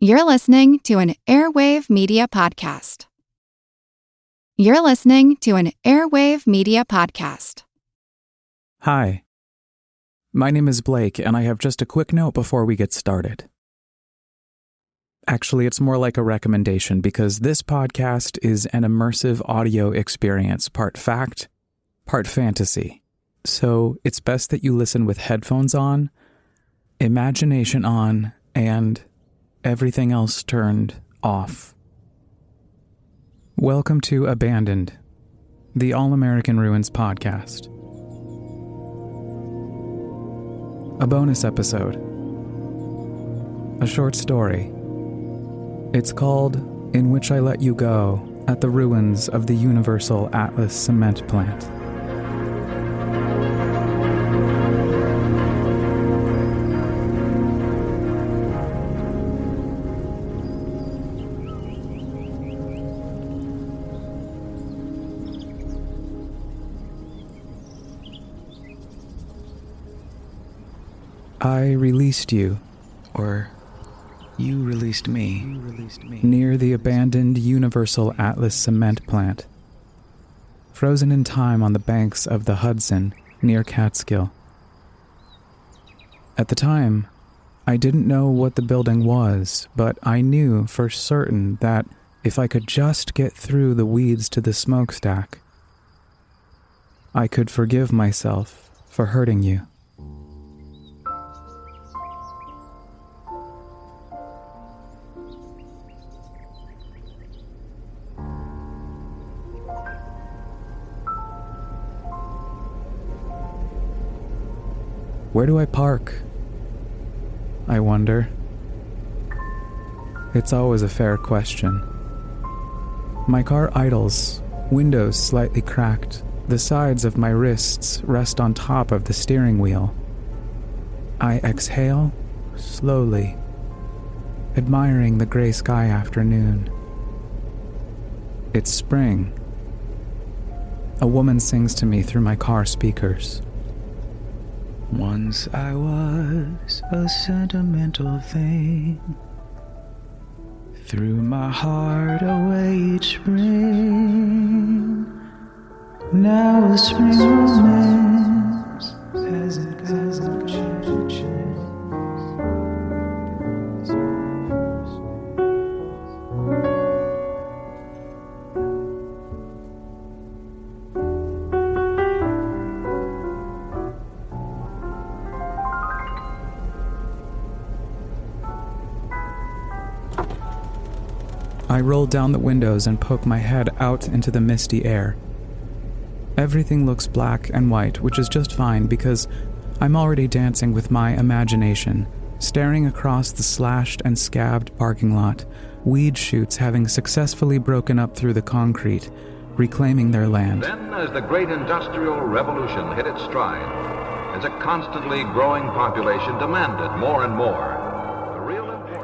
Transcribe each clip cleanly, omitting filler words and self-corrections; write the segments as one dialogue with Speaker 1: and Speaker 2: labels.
Speaker 1: You're listening to an Airwave Media Podcast. You're listening to an Airwave Media Podcast.
Speaker 2: Hi. My name is Blake, and I have just a quick note before we get started. Actually, it's more like a recommendation because this podcast is an immersive audio experience, part fact, part fantasy. So it's best that you listen with headphones on, imagination on, and everything else turned off. Welcome to Abandoned, the All-American Ruins podcast. A bonus episode. A short story. It's called In Which I Let You Go at the Ruins of the Universal Atlas Cement Plant. I released you, or you released me, near the abandoned Universal Atlas Cement Plant, frozen in time on the banks of the Hudson near Catskill. At the time, I didn't know what the building was, but I knew for certain that if I could just get through the weeds to the smokestack, I could forgive myself for hurting you. Where do I park? I wonder. It's always a fair question. My car idles, windows slightly cracked. The sides of my wrists rest on top of the steering wheel. I exhale slowly, admiring the gray sky afternoon. It's spring. A woman sings to me through my car speakers. Once I was a sentimental thing, threw my heart away each spring. Now a spring romance hasn't changed. I roll down the windows and poke my head out into the misty air. Everything looks black and white, which is just fine because I'm already dancing with my imagination, staring across the slashed and scabbed parking lot, weed shoots having successfully broken up through the concrete, reclaiming their land.
Speaker 3: Then, as the great industrial revolution hit its stride, as a constantly growing population demanded more and more,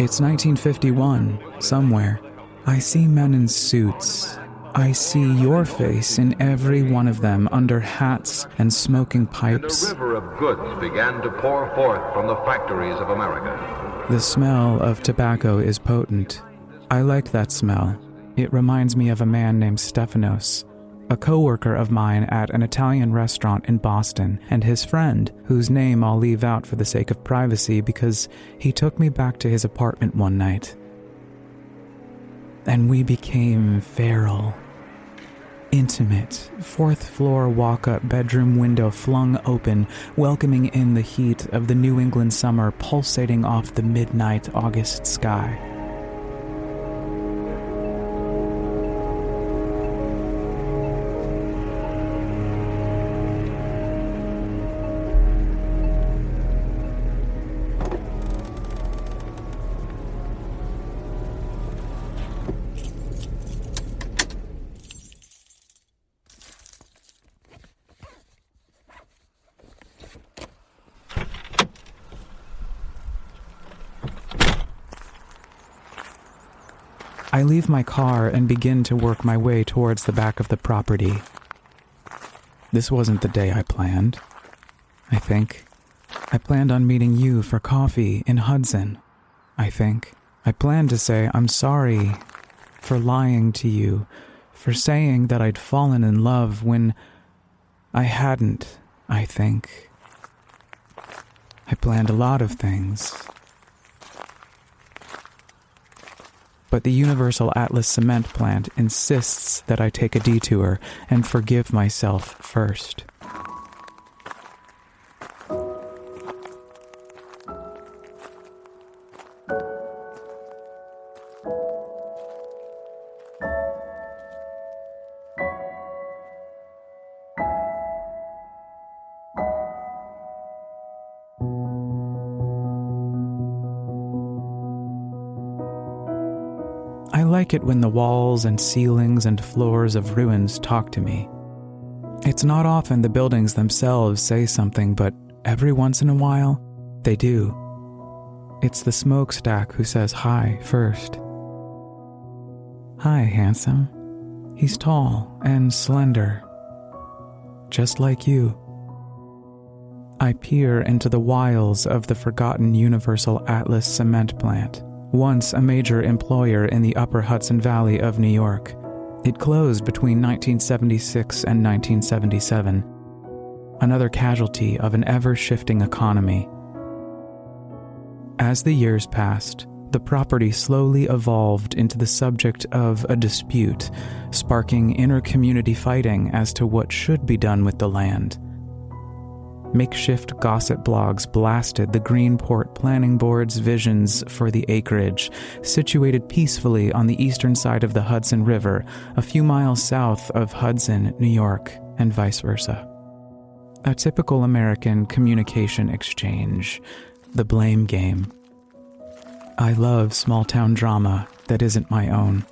Speaker 2: It's 1951, somewhere. I see men in suits. I see your face in every one of them under hats and smoking pipes.
Speaker 3: And a river of goods began to pour forth from the factories of America.
Speaker 2: The smell of tobacco is potent. I like that smell. It reminds me of a man named Stefanos, a coworker of mine at an Italian restaurant in Boston, and his friend, whose name I'll leave out for the sake of privacy because he took me back to his apartment one night. And we became feral. Intimate, fourth-floor walk-up bedroom window flung open, welcoming in the heat of the New England summer pulsating off the midnight August sky. I leave my car and begin to work my way towards the back of the property. This wasn't the day I planned, I think. I planned on meeting you for coffee in Hudson, I think. I planned to say I'm sorry for lying to you, for saying that I'd fallen in love when I hadn't, I think. I planned a lot of things. But the Universal Atlas cement plant insists that I take a detour and forgive myself first. I like it when the walls and ceilings and floors of ruins talk to me. It's not often the buildings themselves say something, but every once in a while, they do. It's the smokestack who says hi first. Hi, handsome. He's tall and slender, just like you. I peer into the wiles of the forgotten Universal Atlas cement plant, once a major employer in the upper Hudson Valley of New York. It closed between 1976 and 1977, another casualty of an ever-shifting economy. As the years passed, the property slowly evolved into the subject of a dispute, sparking inter-community fighting as to what should be done with the land. Makeshift gossip blogs blasted the Greenport Planning Board's visions for the acreage, situated peacefully on the eastern side of the Hudson River, a few miles south of Hudson, New York, and vice versa. A typical American communication exchange, the blame game. I love small-town drama that isn't my own.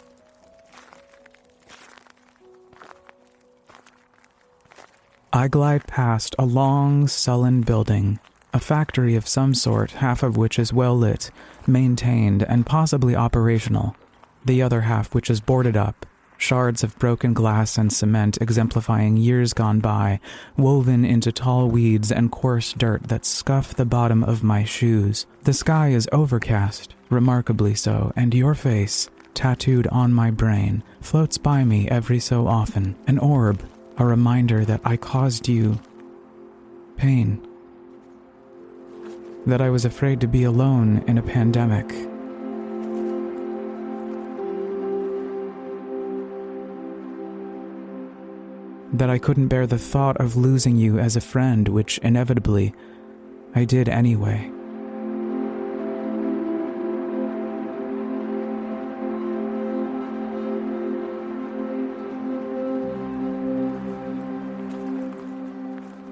Speaker 2: I glide past a long, sullen building, a factory of some sort, half of which is well lit, maintained, and possibly operational, the other half which is boarded up, shards of broken glass and cement exemplifying years gone by, woven into tall weeds and coarse dirt that scuff the bottom of my shoes. The sky is overcast, remarkably so, and your face, tattooed on my brain, floats by me every so often, an orb, a reminder that I caused you pain. That I was afraid to be alone in a pandemic. That I couldn't bear the thought of losing you as a friend, which inevitably I did anyway.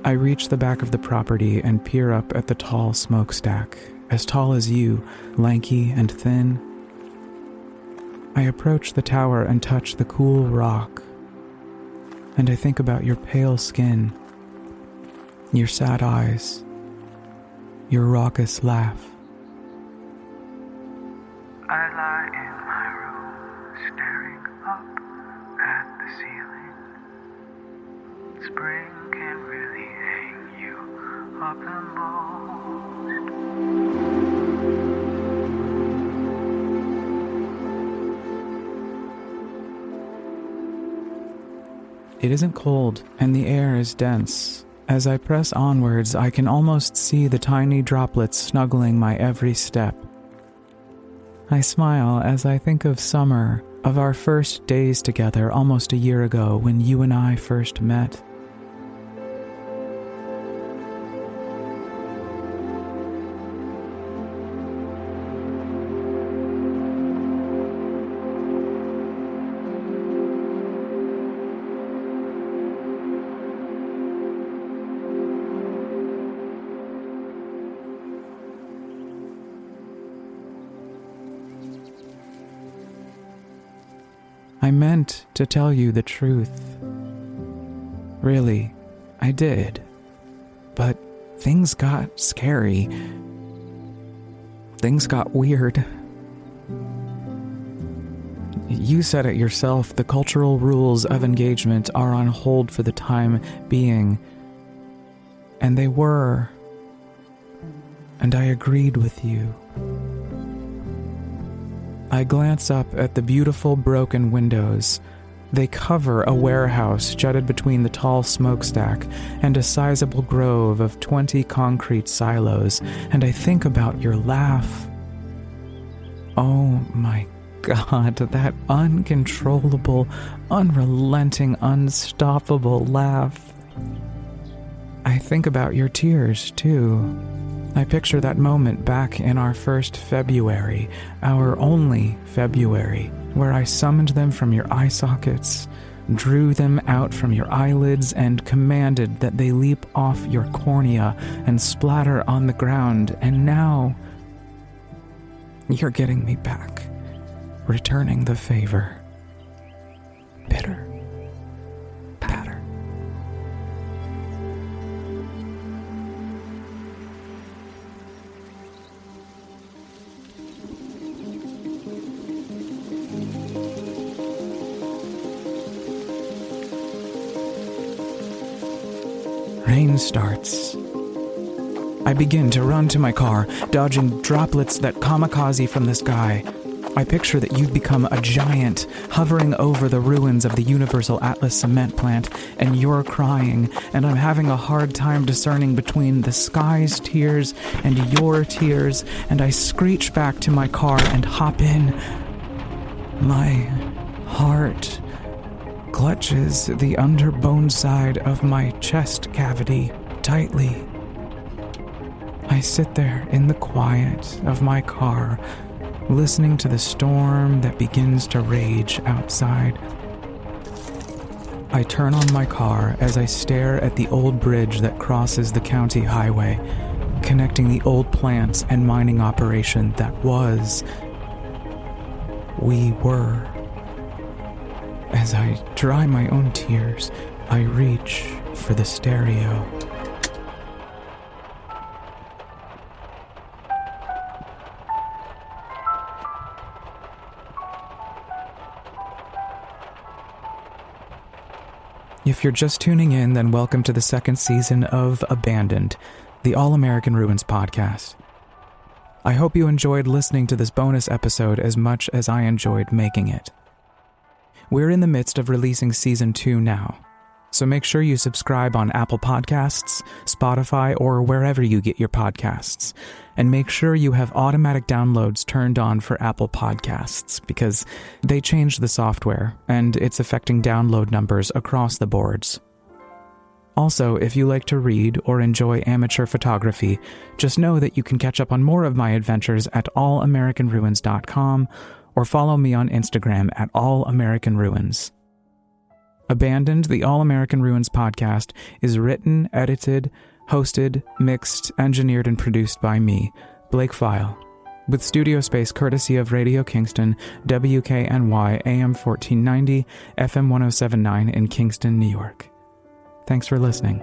Speaker 2: I reach the back of the property and peer up at the tall smokestack, as tall as you, lanky and thin. I approach the tower and touch the cool rock, and I think about your pale skin, your sad eyes, your raucous laugh.
Speaker 4: I lie in my room, staring up at the ceiling. Spring can really hang you up the most.
Speaker 2: It isn't cold, and the air is dense. As I press onwards, I can almost see the tiny droplets snuggling my every step. I smile as I think of summer, of our first days together almost a year ago when you and I first met. I meant to tell you the truth. Really, I did. But things got scary. Things got weird. You said it yourself, the cultural rules of engagement are on hold for the time being. And they were. And I agreed with you. I glance up at the beautiful broken windows. They cover a warehouse jutted between the tall smokestack and a sizable grove of 20 concrete silos, and I think about your laugh. Oh my God, that uncontrollable, unrelenting, unstoppable laugh. I think about your tears, too. I picture that moment back in our first February, our only February, where I summoned them from your eye sockets, drew them out from your eyelids, and commanded that they leap off your cornea and splatter on the ground, and now you're getting me back, returning the favor. Pitter, patter. Rain starts. I begin to run to my car, dodging droplets that kamikaze from the sky. I picture that you've become a giant, hovering over the ruins of the Universal Atlas cement plant, and you're crying, and I'm having a hard time discerning between the sky's tears and your tears, and I screech back to my car and hop in. My heart clutches the underbone side of my chest cavity tightly. I sit there in the quiet of my car, listening to the storm that begins to rage outside. I turn on my car as I stare at the old bridge that crosses the county highway, connecting the old plants and mining operation that was. We were. As I dry my own tears, I reach for the stereo. If you're just tuning in, then welcome to the second season of Abandoned, the All-American Ruins podcast. I hope you enjoyed listening to this bonus episode as much as I enjoyed making it. We're in the midst of releasing Season 2 now, so make sure you subscribe on Apple Podcasts, Spotify, or wherever you get your podcasts. And make sure you have automatic downloads turned on for Apple Podcasts, because they changed the software, and it's affecting download numbers across the boards. Also, if you like to read or enjoy amateur photography, just know that you can catch up on more of my adventures at allamericanruins.com, or follow me on Instagram at allamericanruins. Abandoned, the All-American Ruins podcast, is written, edited, hosted, mixed, engineered, and produced by me, Blake File, with studio space courtesy of Radio Kingston, WKNY AM 1490, FM 1079 in Kingston, New York. Thanks for listening.